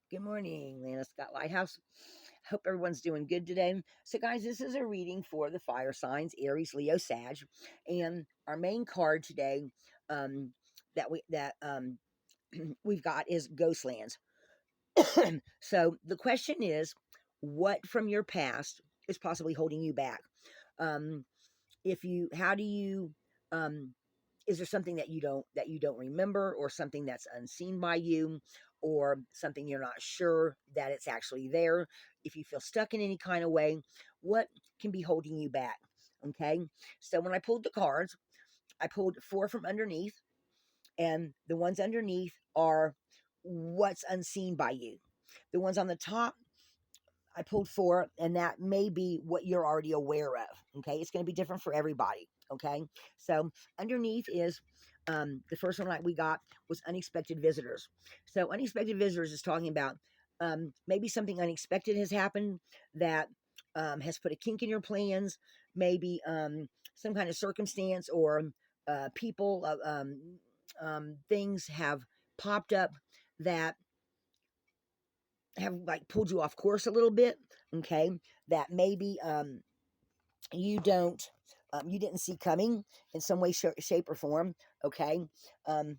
Good morning, Lana Scott Lighthouse. Hope everyone's doing good today. So, guys, this is a reading for the fire signs Aries, Leo, Sag, and our main card today that we've got is Ghostlands. So, the question is, what from your past is possibly holding you back? Um, if you, how do you um, is there something that you don't remember, or something that's unseen by you, or something you're not sure that it's actually there? If you feel stuck in any kind of way, what can be holding you back? Okay, so when I pulled the cards, I pulled four from underneath, and the ones underneath are what's unseen by you. The ones on the top, I pulled four, and that may be what you're already aware of. Okay, it's going to be different for everybody. Okay, so underneath is the first one that we got was unexpected visitors. So unexpected visitors is talking about maybe something unexpected has happened that has put a kink in your plans. Maybe some kind of circumstance or people, things have popped up that have like pulled you off course a little bit. Okay, that maybe you didn't see coming in some way, shape, or form. Okay, um,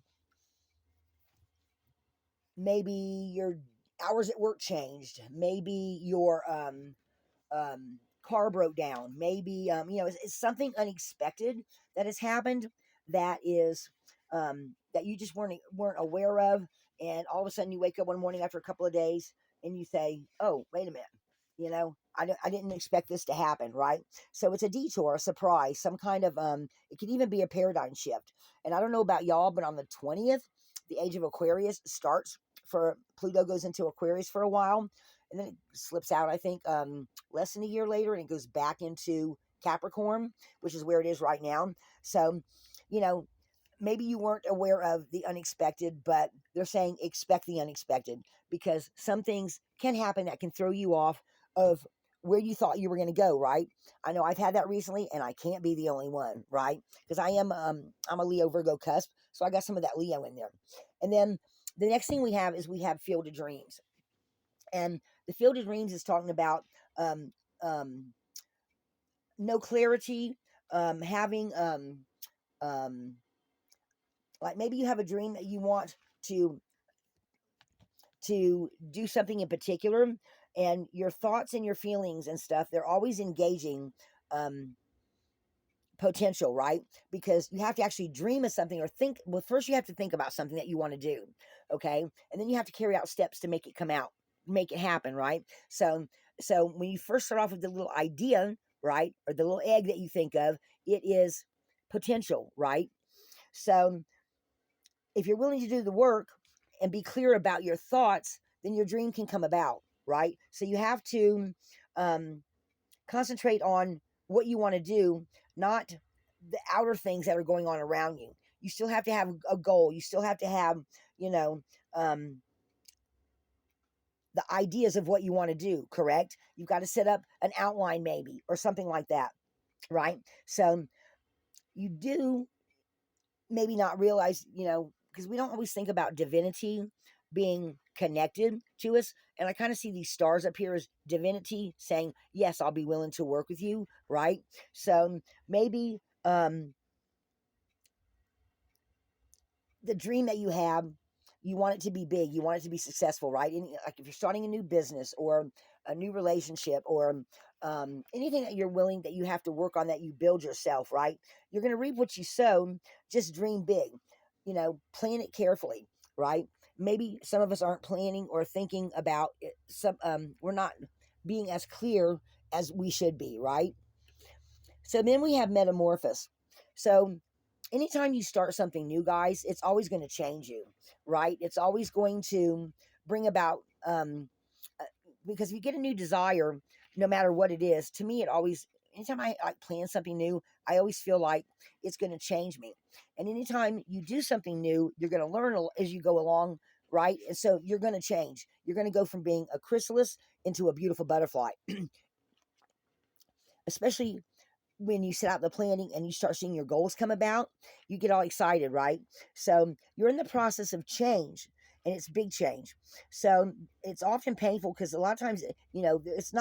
maybe your hours at work changed. Maybe your car broke down. Maybe it's something unexpected that has happened that is that you just weren't aware of, and all of a sudden you wake up one morning after a couple of days and you say, "Oh, wait a minute." I didn't expect this to happen, right? So it's a detour, a surprise, some kind of it could even be a paradigm shift. And I don't know about y'all, but on the 20th, the age of Aquarius starts. For Pluto goes into Aquarius for a while, and then it slips out, I think, less than a year later, and it goes back into Capricorn, which is where it is right now. So, you know, maybe you weren't aware of the unexpected, but they're saying expect the unexpected, because some things can happen that can throw you off of where you thought you were going to go, right? I know I've had that recently, and I can't be the only one, right? Because I'm a Leo Virgo cusp, so I got some of that Leo in there. And then the next thing we have Field of Dreams. And the Field of Dreams is talking about um, um, no clarity, having um, like maybe you have a dream that you want to do something in particular, and your thoughts and your feelings and stuff, they're always engaging um, potential, right? Because you have to actually dream of something or think. Well, first you have to think about something that you want to do, okay, and then you have to carry out steps to make it come out, make it happen, right? So when you first start off with the little idea, right, or the little egg that you think of, it is potential, right? So if you're willing to do the work and be clear about your thoughts, then your dream can come about, right? So you have to um, concentrate on what you want to do, not the outer things that are going on around you. You still have to have a goal. You still have to have, you know, um, the ideas of what you want to do, correct? You've got to set up an outline, maybe, or something like that, right? So you do maybe not realize, because we don't always think about divinity being connected to us. And I kind of see these stars up here as divinity saying, yes, I'll be willing to work with you, right? So maybe the dream that you have, you want it to be big, you want it to be successful, right? Like if you're starting a new business or a new relationship, or anything that you're willing, that you have to work on, that you build yourself, right? You're going to reap what you sow. Just dream big, plan it carefully, right? Maybe some of us aren't planning or thinking about it. We're not being as clear as we should be, right? So then we have metamorphosis. So anytime you start something new, guys, it's always going to change you, right? It's always going to bring about, uh, because if you get a new desire, no matter what it is, to me, it always, anytime I like plan something new, I always feel like it's going to change me. And anytime you do something new, you're going to learn as you go along, right? And so you're going to change. You're going to go from being a chrysalis into a beautiful butterfly, especially when you set out the planning and you start seeing your goals come about. You get all excited, right? So you're in the process of change. and it's big change. So it's often painful because a lot of times, it's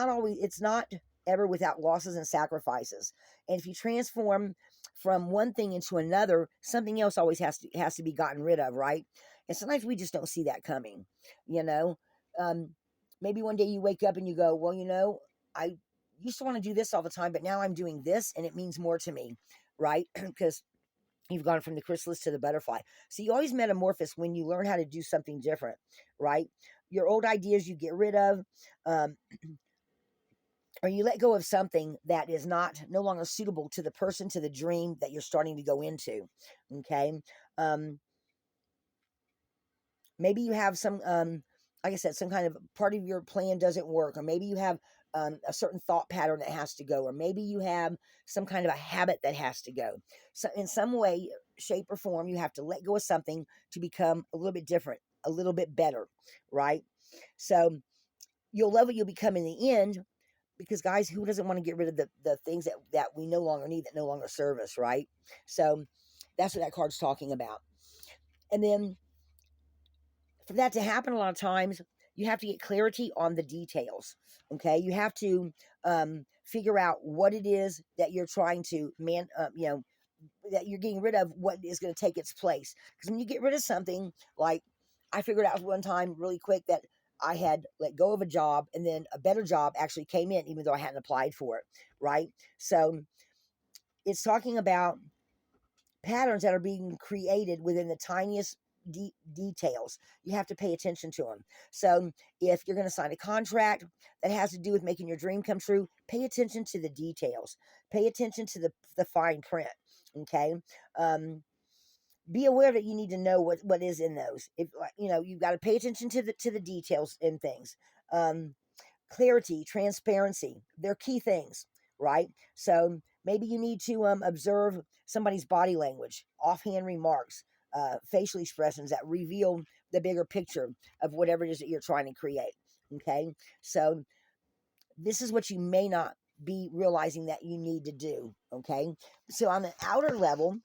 not ever without losses and sacrifices. And if you transform from one thing into another, something else always has to be gotten rid of, right? And sometimes we just don't see that coming, you know. Um, Maybe one day you wake up and you go, well, I used to want to do this all the time, but now I'm doing this and it means more to me, right? Because you've gone from the chrysalis to the butterfly. So you always metamorphose when you learn how to do something different, right? Your old ideas you get rid of, um, or you let go of something that is no longer suitable to the person, to the dream that you're starting to go into. Okay. Um, Maybe you have like I said, some kind of part of your plan doesn't work, or maybe you have a certain thought pattern that has to go, or maybe you have some kind of a habit that has to go. So in some way, shape, or form, you have to let go of something to become a little bit different, a little bit better, right? So you'll love what you'll become in the end, because guys, who doesn't want to get rid of the things that we no longer need, that no longer serve us, right? So that's what that card's talking about. And then for that to happen, a lot of times you have to get clarity on the details. Okay, you have to figure out what it is that you're trying to that you're getting rid of, what is going to take its place. Because when you get rid of something, like I figured out one time really quick that I had let go of a job and then a better job actually came in, even though I hadn't applied for it, right? So it's talking about patterns that are being created within the tiniest details. You have to pay attention to them. So if you're going to sign a contract that has to do with making your dream come true, pay attention to the details. Pay attention to the fine print. Okay. Be aware that you need to know what is in those. If you've got to pay attention to the details in things. Clarity, transparency, they're key things, right? So maybe you need to observe somebody's body language, offhand remarks, facial expressions that reveal the bigger picture of whatever it is that you're trying to create. Okay, so this is what you may not be realizing that you need to do. Okay, so on the outer level,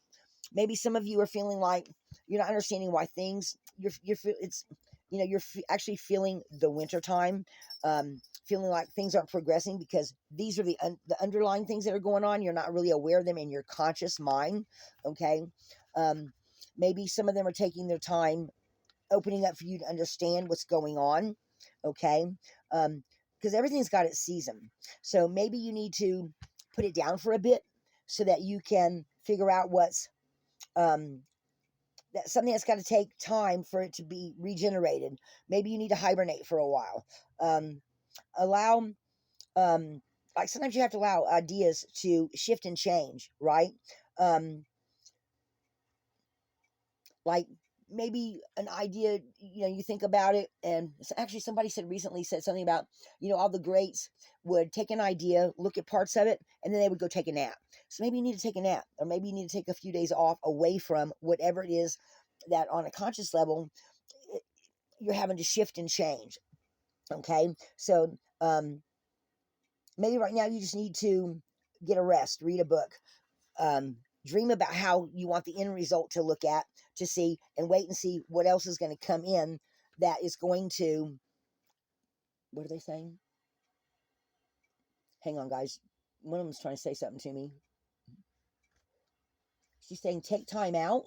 maybe some of you are feeling like you're not understanding why things it's you're actually feeling the winter time, feeling like things aren't progressing because these are the underlying things that are going on. You're not really aware of them in your conscious mind. Okay. Maybe some of them are taking their time opening up for you to understand what's going on. Okay. Because everything's got its season. So maybe you need to put it down for a bit so that you can figure out what's that's something that's got to take time for it to be regenerated. Maybe you need to hibernate for a while. Allow, like sometimes you have to allow ideas to shift and change, right? Um, like maybe an idea, you think about it, and actually somebody said something about, all the greats would take an idea, look at parts of it, and then they would go take a nap. So maybe you need to take a nap, or maybe you need to take a few days off away from whatever it is that on a conscious level you're having to shift and change. Okay, so maybe right now you just need to get a rest, read a book, um, dream about how you want the end result to look at, to see, and wait and see what else is going to come in that is going to, what are they saying? Hang on, guys. One of them's trying to say something to me. She's saying take time out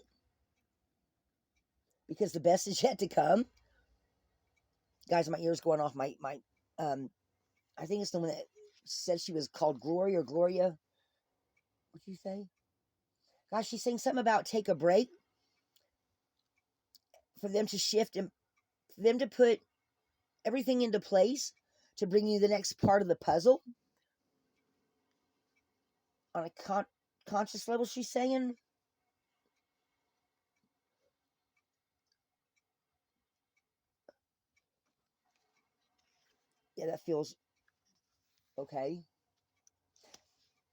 because the best is yet to come. Guys, my ears going off. My I think it's the one that said she was called Gloria or Gloria. What'd you say? Gosh, she's saying something about take a break, for them to shift and for them to put everything into place to bring you the next part of the puzzle on a conscious level, she's saying. Yeah, that feels okay.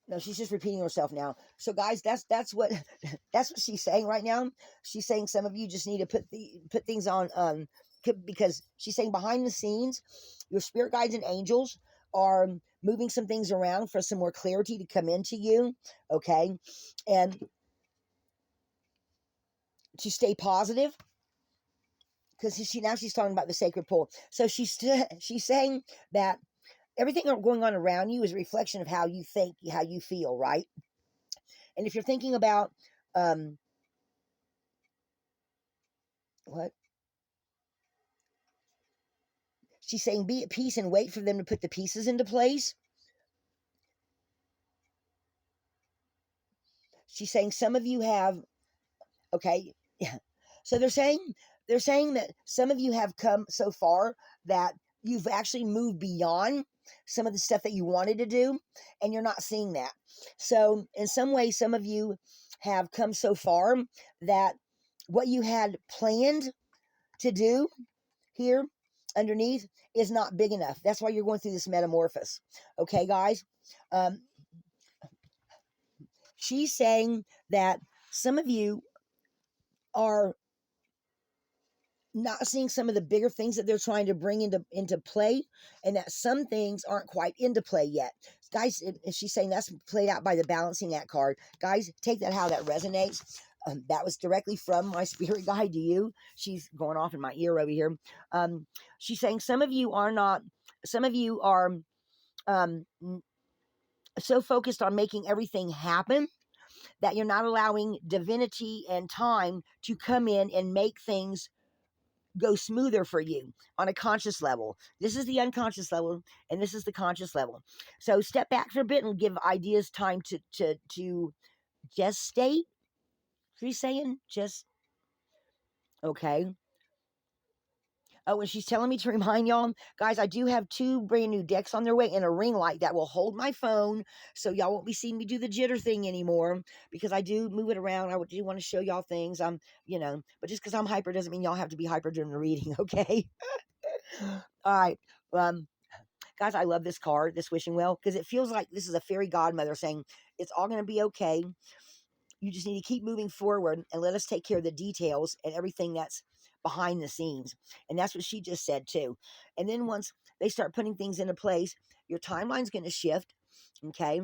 No, she's just repeating herself now. So guys, that's what that's what she's saying right now. She's saying some of you just need to put things on because she's saying behind the scenes, your spirit guides and angels are moving some things around for some more clarity to come into you. Okay. And to stay positive, because she's talking about the sacred pool. So she's saying that everything going on around you is a reflection of how you think, how you feel, right? And if you're thinking about what she's saying, be at peace and wait for them to put the pieces into place. She's saying some of you have, okay, yeah. So they're saying that some of you have come so far that you've actually moved beyond some of the stuff that you wanted to do, and you're not seeing that. So in some ways, some of you have come so far that what you had planned to do here underneath is not big enough. That's why you're going through this metamorphosis. Okay, guys? Um, she's saying that some of you are not seeing some of the bigger things that they're trying to bring into play, and that some things aren't quite into play yet, guys. She's saying that's played out by the balancing act card. Guys, take that how that resonates. That was directly from my spirit guide to you. She's going off in my ear over here. She's saying some of you are so focused on making everything happen that you're not allowing divinity and time to come in and make things go smoother for you on a conscious level. This is the unconscious level, and this is the conscious level. So step back for a bit and give ideas time to gestate. She's saying just okay. Oh, and she's telling me to remind y'all, guys, I do have 2 brand new decks on their way and a ring light that will hold my phone, so y'all won't be seeing me do the jitter thing anymore, because I do move it around. I do want to show y'all things. But just because I'm hyper doesn't mean y'all have to be hyper during the reading, okay? All right. Guys, I love this card, this wishing well, because it feels like this is a fairy godmother saying it's all going to be okay. You just need to keep moving forward and let us take care of the details and everything that's behind the scenes. And that's what she just said too. And then once they start putting things into place, your timeline's going to shift. Okay.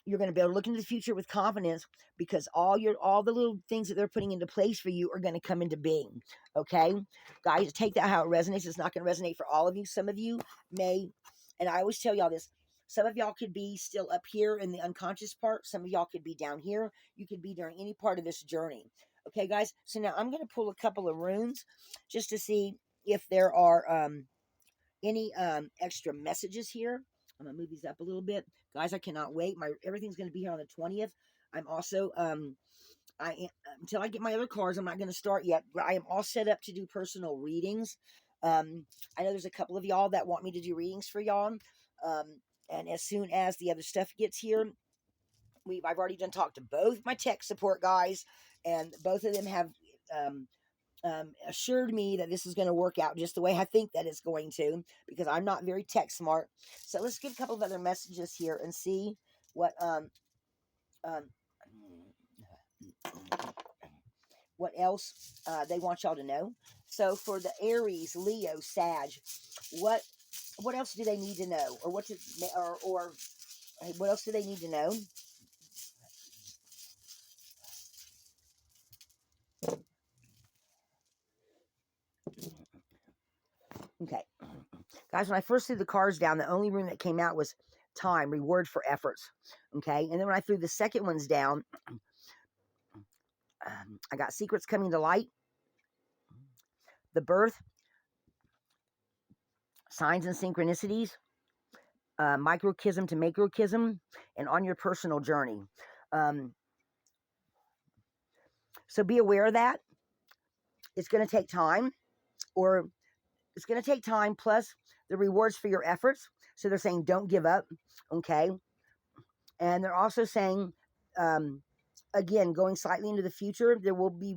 You're going to be able to look into the future with confidence, because all the little things that they're putting into place for you are going to come into being. Okay. Guys, take that how it resonates. It's not going to resonate for all of you. Some of you may, and I always tell y'all this, some of y'all could be still up here in the unconscious part. Some of y'all could be down here. You could be during any part of this journey. Okay, guys? So now I'm going to pull a couple of runes just to see if there are any extra messages here. I'm going to move these up a little bit. Guys, I cannot wait. Everything's going to be here on the 20th. I'm also, until I get my other cards, I'm not going to start yet. But I am all set up to do personal readings. I know there's a couple of y'all that want me to do readings for y'all. And as soon as the other stuff gets here, I've already done talked to both my tech support guys, and both of them have assured me that this is going to work out just the way I think that it's going to, because I'm not very tech smart. So let's give a couple of other messages here and see what else they want y'all to know. So for the Aries, Leo, Sag, what else do they need to know, or what else do they need to know? Okay. Guys, when I first threw the cards down, the only rune that came out was time, reward for efforts. Okay. And then when I threw the second ones down, I got secrets coming to light, the birth, signs and synchronicities, microchism to macrochism, and on your personal journey. So be aware of that. It's going to take time, plus the rewards for your efforts. So they're saying don't give up. Okay. And they're also saying, again, going slightly into the future, there will be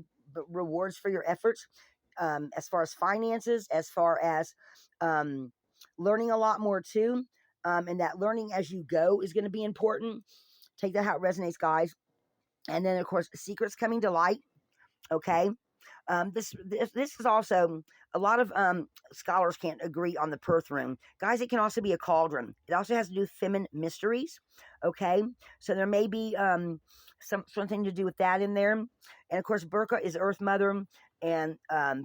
rewards for your efforts, as far as finances, as far as learning a lot more too. And that learning as you go is going to be important. Take that how it resonates, guys. And then, of course, secrets coming to light. Okay. This is also, a lot of scholars can't agree on the Perth rune. Guys, it can also be a cauldron. It also has to do with feminine mysteries. Okay. So there may be something to do with that in there. And of course, Burka is Earth Mother. and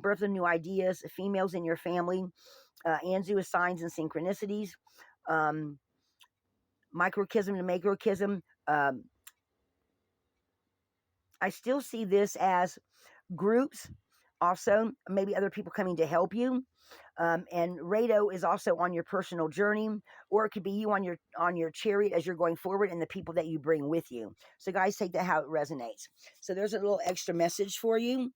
birth of new ideas, females in your family, Anzu is signs and synchronicities, um, microchism to macrochism. I still see this as groups, also maybe other people coming to help you. And Rado is also on your personal journey, or it could be you on your chariot as you're going forward, and the people that you bring with you. So, guys, take that how it resonates. So, there's a little extra message for you.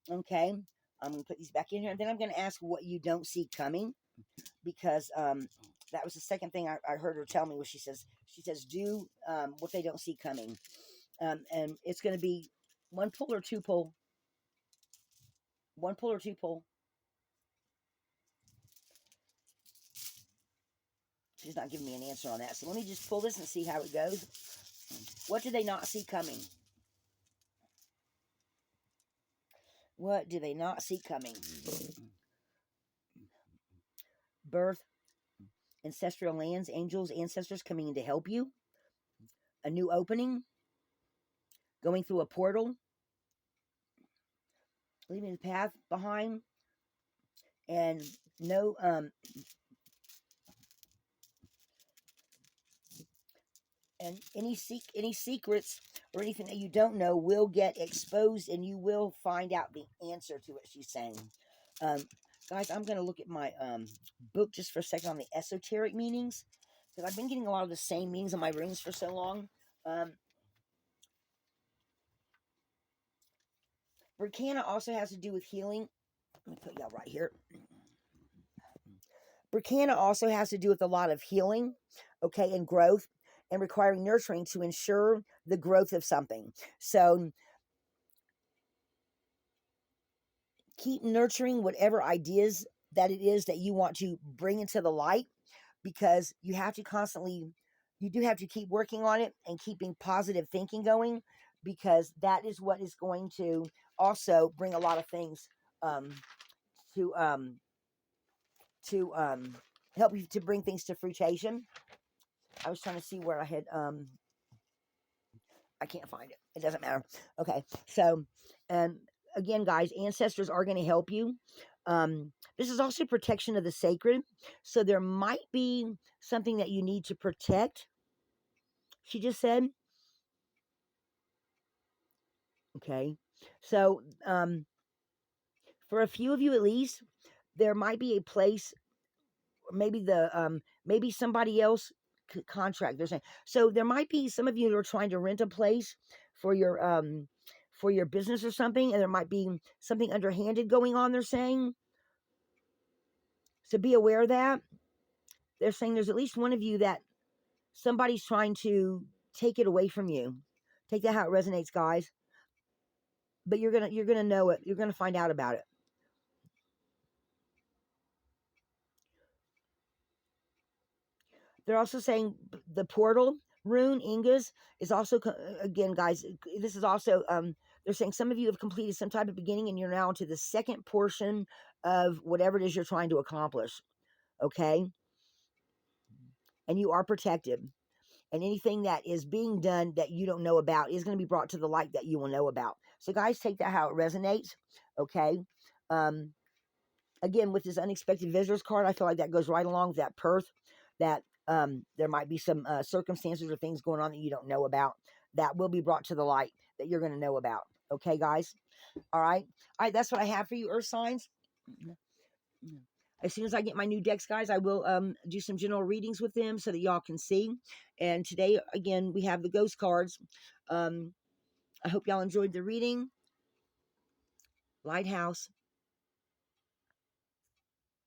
Okay, I'm gonna put these back in here, and then I'm gonna ask what you don't see coming, because that was the second thing I heard her tell me. Was she says do what they don't see coming, and it's gonna be one pull or two pull, one pull or two pull. She's not giving me an answer on that. So let me just pull this and see how it goes. What do they not see coming? What do they not see coming? Birth, ancestral lands, angels, ancestors coming in to help you. A new opening. Going through a portal. Leaving the path behind. And no and any secrets or anything that you don't know will get exposed, and you will find out the answer to what she's saying. Guys, I'm going to look at my book just for a second on the esoteric meanings, because I've been getting a lot of the same meanings on my rings for so long. Berkana also has to do with healing. Let me put y'all right here. Berkana also has to do with a lot of healing, okay, and growth, and requiring nurturing to ensure the growth of something. So keep nurturing whatever ideas that it is that you want to bring into the light, because you have to constantly, you do have to keep working on it and keeping positive thinking going, because that is what is going to also bring a lot of things to help you to bring things to fruition. I was trying to see where I had I can't find it. It doesn't matter. Okay, so again, guys, ancestors are going to help you. This is also protection of the sacred, so there might be something that you need to protect. She just said. Okay, so for a few of you at least, there might be a place, maybe maybe somebody else contract. They're saying so there might be some of you who are trying to rent a place for your business or something, and there might be something underhanded going on. They're saying, so be aware of that. They're saying there's at least one of you that somebody's trying to take it away from you. Take that how it resonates, guys. But you're gonna know it. You're gonna find out about it. They're also saying the portal rune, Ingas, is also, again, guys, this is also, they're saying some of you have completed some type of beginning, and you're now into the second portion of whatever it is you're trying to accomplish. Okay? And you are protected. And anything that is being done that you don't know about is going to be brought to the light that you will know about. So, guys, take that how it resonates. Okay? Again, with this unexpected visitors card, I feel like that goes right along with that Perth, that there might be some circumstances or things going on that you don't know about that will be brought to the light that you're going to know about. Okay, guys? All right. All right. That's what I have for you, Earth signs. As soon as I get my new decks, guys, I will do some general readings with them so that y'all can see. And today, again, we have the ghost cards. I hope y'all enjoyed the reading. Lighthouse.